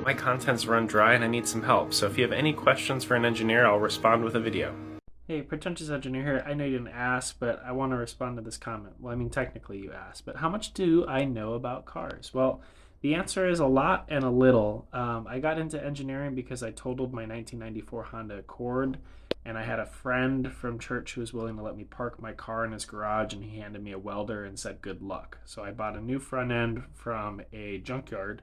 My content's run dry and I need some help, so if you have any questions for an engineer, I'll respond with a video. Hey, Pretentious Engineer here. I know you didn't ask, but I want to respond to this comment. Well, I mean, technically you asked, but how much do I know about cars? Well, the answer is a lot and a little. I got into engineering because I totaled my 1994 Honda Accord, and I had a friend from church who was willing to let me park my car in his garage, and he handed me a welder and said, good luck. So I bought a new front end from a junkyard,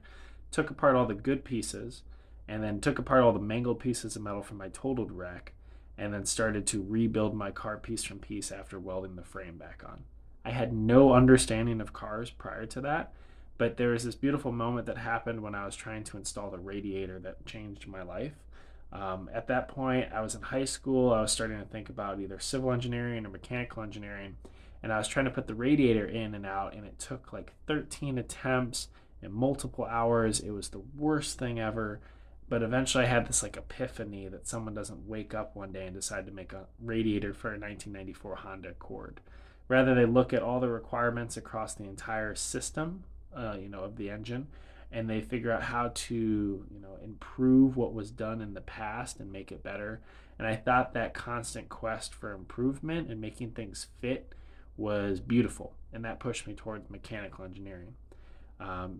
took apart all the good pieces, and then took apart all the mangled pieces of metal from my totaled wreck, and then started to rebuild my car piece from piece after welding the frame back on. I had no understanding of cars prior to that, but there was this beautiful moment that happened when I was trying to install the radiator that changed my life. At that point, I was in high school. I was starting to think about either civil engineering or mechanical engineering, and I was trying to put the radiator in and out, and it took like 13 attempts and multiple hours. It was the worst thing ever. But eventually I had this like epiphany that someone doesn't wake up one day and decide to make a radiator for a 1994 Honda Accord. Rather, they look at all the requirements across the entire system, of the engine, and they figure out how to, improve what was done in the past and make it better. And I thought that constant quest for improvement and making things fit was beautiful, and that pushed me towards mechanical engineering.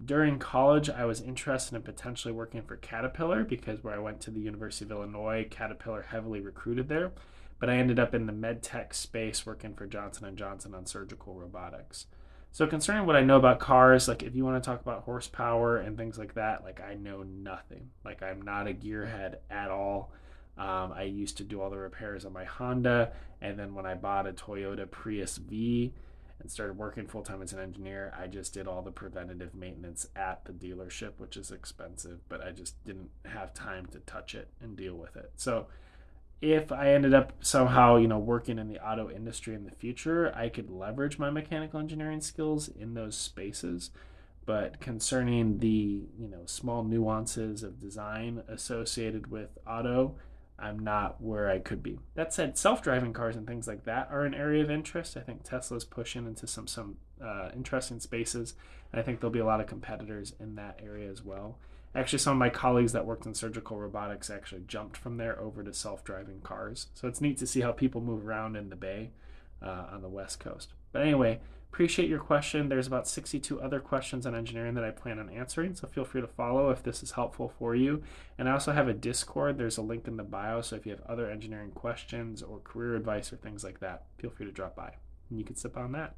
During college, I was interested in potentially working for Caterpillar because where I went to the University of Illinois, Caterpillar heavily recruited there. But I ended up in the med tech space working for Johnson and Johnson on surgical robotics. So concerning what I know about cars, like if you want to talk about horsepower and things like that, like I know nothing. Like I'm not a gearhead at all. I used to do all the repairs on my Honda, and then when I bought a Toyota Prius V, and started working full time as an engineer, I just did all the preventative maintenance at the dealership, which is expensive, but I just didn't have time to touch it and deal with it. So if I ended up somehow, working in the auto industry in the future, I could leverage my mechanical engineering skills in those spaces. But concerning the, small nuances of design associated with auto, I'm not where I could be. That said, self-driving cars and things like that are an area of interest. I think Tesla's pushing into some interesting spaces, and I think there'll be a lot of competitors in that area as well. Actually, some of my colleagues that worked in surgical robotics actually jumped from there over to self-driving cars. So it's neat to see how people move around in the Bay on the West Coast. But anyway, appreciate your question. There's about 62 other questions on engineering that I plan on answering, so feel free to follow if this is helpful for you. And I also have a Discord. There's a link in the bio, so if you have other engineering questions or career advice or things like that, feel free to drop by. And you can sip on that.